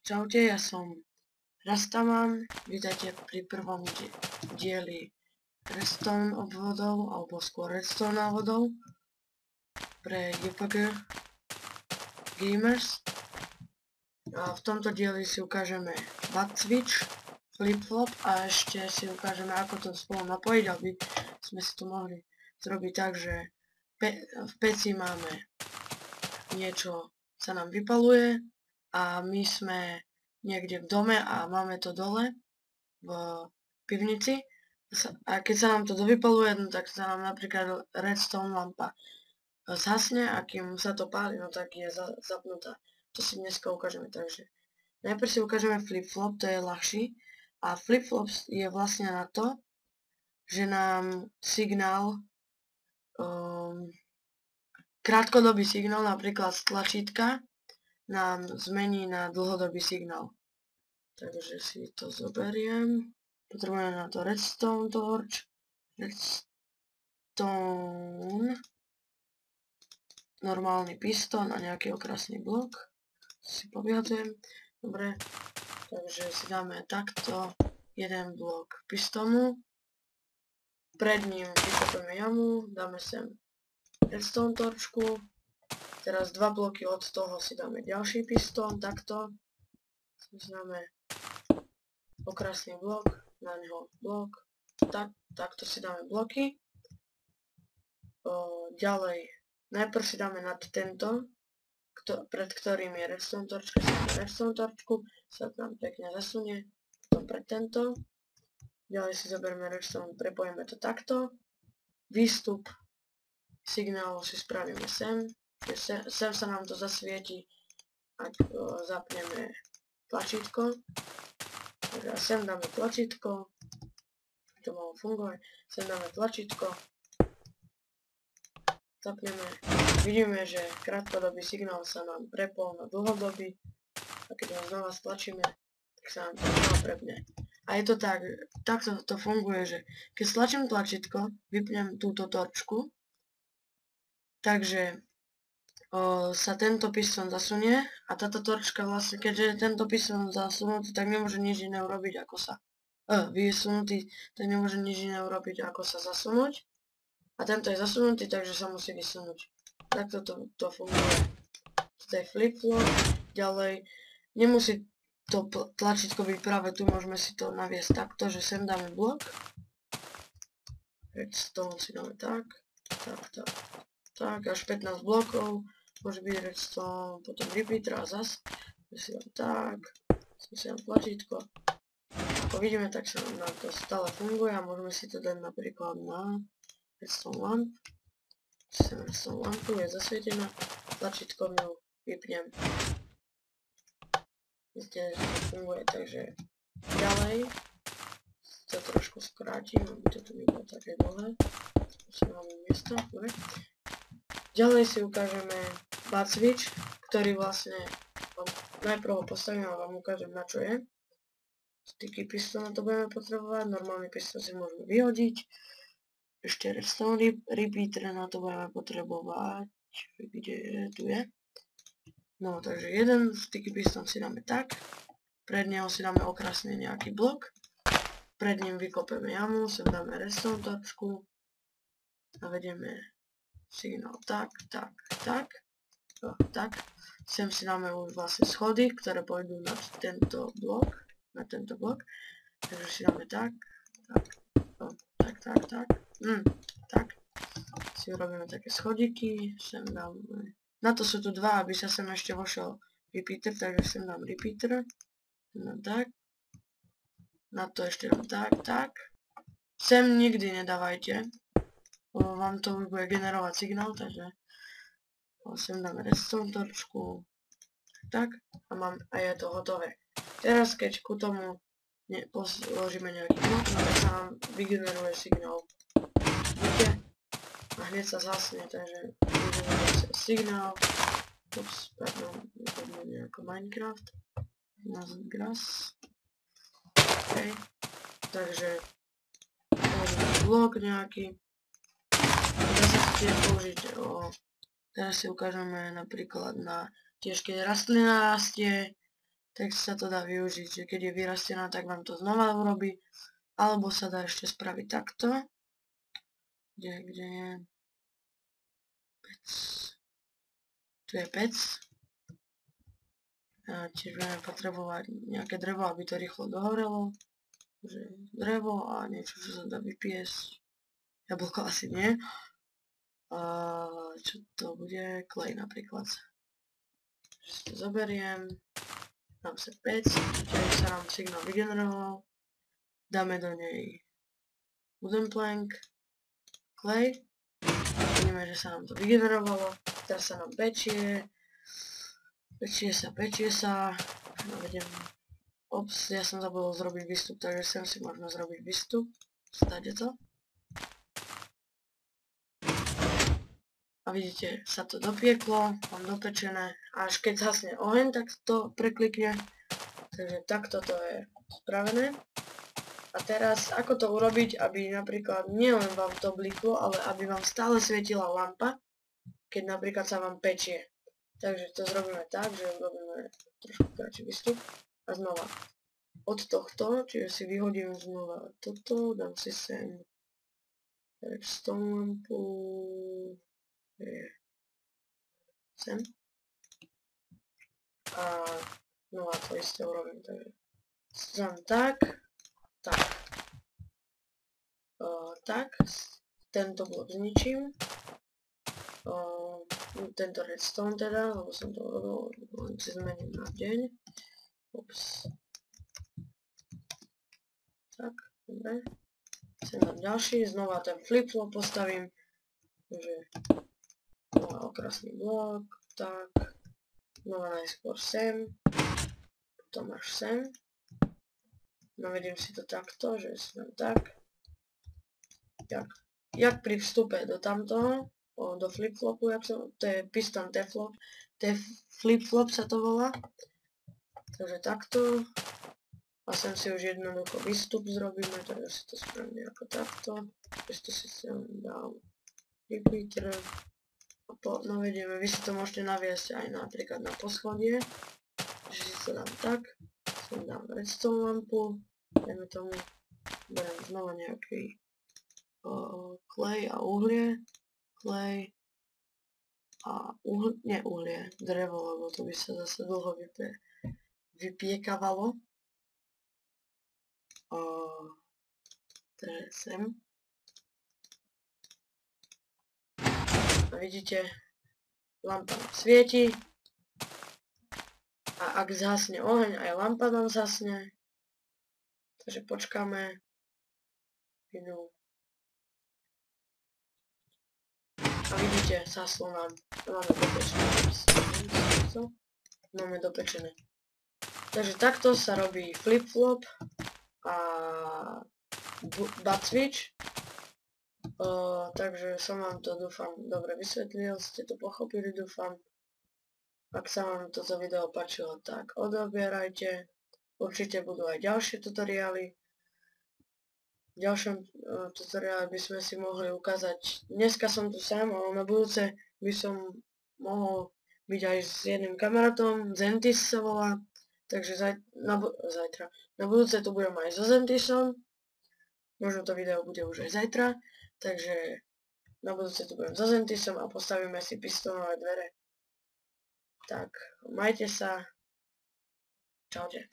Čaute, ja som Rastaman, vítajte pri prvom dieli redstone obvodov, alebo skôr redstone návodov pre JPG Gamers. A v tomto dieli si ukážeme bat switch, flip-flop a ešte si ukážeme, ako to spolu napojiť, aby sme si to mohli zrobiť tak, že v peci máme niečo, sa nám vypaluje a my sme niekde v dome a máme to dole v pivnici a keď sa nám to dovypaluje, no tak sa nám napríklad redstone lampa zhasne a kým sa to páli, no tak je zapnutá. To si dneska ukážeme, takže najprv si ukážeme flip-flop, to je ľahší a flip-flop je vlastne na to, že nám signál krátkodobý signál, napríklad z tlačítka, nám zmení na dlhodobý signál. Takže si to zoberiem. Potrebujeme na to redstone torch, redstone, normálny pistón a nejaký okrasný blok. Si povyhadujem. Dobre, takže si dáme takto jeden blok pistónu. Pred ním vykopeme jamu, dáme sem redstone torčku. Teraz 2 bloky od toho si dáme ďalší pistón, takto. Si dáme okrasný blok, na neho blok, takto si dáme bloky. Ďalej, najprv si dáme nad tento, pred ktorým je redstone torčka, si dáme redstone torčku, sa nám pekne zasunie, potom pred tento. Ďalej si zoberieme redstone, prepojíme to takto. Výstup signálu si spravíme sem. Sem sa nám to zasvieti, ak zapneme tlačítko. Takže sem dáme tlačítko, to malo fungovať, sem dáme tlačítko, zapneme, vidíme, že krátkodobý signál sa nám prepol na dlhodobý a keď ho znova stlačíme, tak sa nám to znova prepne. A je to tak, takto to funguje, že keď stlačím tlačítko, vypnem túto torčku, takže sa tento pistón zasunie a táto torčka vlastne, keďže je tento pistón zasunutý, tak nemôže nič iné urobiť ako sa vysunutý, tak nemôže nič iné urobiť ako sa zasunúť a tento je zasunutý, takže sa musí vysunúť. Takto to funguje. Toto je flip-flop. Ďalej, nemusí to tlačítko byť práve tu, môžeme si to naviesť takto, že sem dáme blok, redstone si dáme tak, až 15 blokov, môže byť redstone, potom repeater a zas, si dám tak, si dám tlačítko. Ako vidíme, tak sa nám to stále funguje a môžeme si to dať napríklad na redstone lamp. Sem redstone lampu je zasvietená, tlačítkom ju vypnem. Vidíte, že to funguje, takže ďalej to trošku skrátim, aby to tu nebolo také dlhé. Musím máme miesto, dobre. Ďalej si ukážeme bat switch, ktorý vlastne najprv ho postavím a vám ukážem, na čo je. Sticky pistón to budeme potrebovať, normálny pistón si môžeme vyhodiť. Ešte redstone repeater na to budeme potrebovať, kde tu je. No, takže jeden sticky pistón si dáme tak, pred neho si dáme okrasne nejaký blok, pred ním vykopeme jamu, sem dáme redstone torčku a vedieme signál tak. Sem si dáme už vlastne schody, ktoré pôjdu na tento blok, takže si dáme tak. Si urobíme také schodíky, sem dáme, na to sú tu dva, aby sa sem ešte vošiel repeater, takže sem dám repeater, dám tak, na to ešte dám tak. Sem nikdy nedávajte, vám to už bude generovať signál, takže sem dáme redstone torčku, tak, a je to hotové. Teraz keď ku tomu položíme nejaký blok, no tak sa nám vygeneruje signál. Vidíte? A hneď sa zhasne, takže vygeneruje signál. Pardon, vypadne nejako Minecraft. Grass. OK. Takže blok nejaký. Teraz sa chcete použiť teraz si ukážeme napríklad na tiež keď rastlina rastie, tak sa to dá využiť, že keď je vyrastená, tak vám to znova urobí, alebo sa dá ešte spraviť takto, kde je pec, tu je pec, a tiež budeme potrebovať nejaké drevo, aby to rýchlo dohorelo, že drevo a niečo, čo sa dá vypiesť, jablko asi nie, a čo to bude, klej napríklad, že si to zoberiem, dám sa pec, ktorý sa nám signál vygeneroval, dáme do nej wooden plank, klej, vidíme, že sa nám to vygenerovalo, teraz sa nám pečie sa, navedem, ops, ja som zabudol zrobiť výstup, takže sem si možno zrobiť výstup, stáde to. A vidíte, sa to dopieklo, mám dopečené, a až keď zhasne oheň, tak to preklikne, takže takto to je spravené. A teraz, ako to urobiť, aby napríklad nielen vám to bliklo, ale aby vám stále svietila lampa, keď napríklad sa vám pečie. Takže to zrobíme tak, že robíme trošku kratší výstup a znova od tohto, čiže si vyhodím znova toto, dám si sem redstone lampu, sem a znova to isté urobím, takže sem tak, tento blok zničím, tento redstone teda, lebo som to urobil, len si zmením na deň, ups, tak, dobre, sem dám ďalší, znova ten flip-flop postavím, takže znova okrasný blok, tak, znova najskôr sem, potom až sem, navediem si to takto, že sem tak, jak pri vstupe do tamtoho, do flip-flopu, to je piston T-flop, flip-flop sa to volá, takže takto, a sem si už jednoducho výstup zrobíme, takže si to spravíme ako takto, ešte si sem dám repeater, a navedieme, vy si to môžete naviesť aj napríklad na poschodie, že si to dám tak, sem dám redstone lampu, dajme tomu, beriem znova nejaký klej a uhlie, klej a uhlie, drevo, lebo to by sa zase dlho vypiekavalo. Takže sem. A vidíte, lampa nám svieti a ak zhasne oheň, aj lampa nám zhasne. Takže počkáme minú. A vidíte, zhaslo nám. Máme dopečené. Takže takto sa robí flip-flop a butt switch. Takže som vám to, dúfam, dobre vysvetlil, ste to pochopili, dúfam. Ak sa vám toto video páčilo, tak odobierajte. Určite budú aj ďalšie tutoriály. V ďalšom tutoriále by sme si mohli ukázať, dneska som tu sám, ale na budúce by som mohol byť aj s jedným kamarátom, Zentis sa volá, takže na budúce tu budem aj so Zentisom, možno to video bude už aj zajtra, takže na budúce tu budem so Zentisom a postavíme si pistónové dvere. Tak, majte sa, čaute.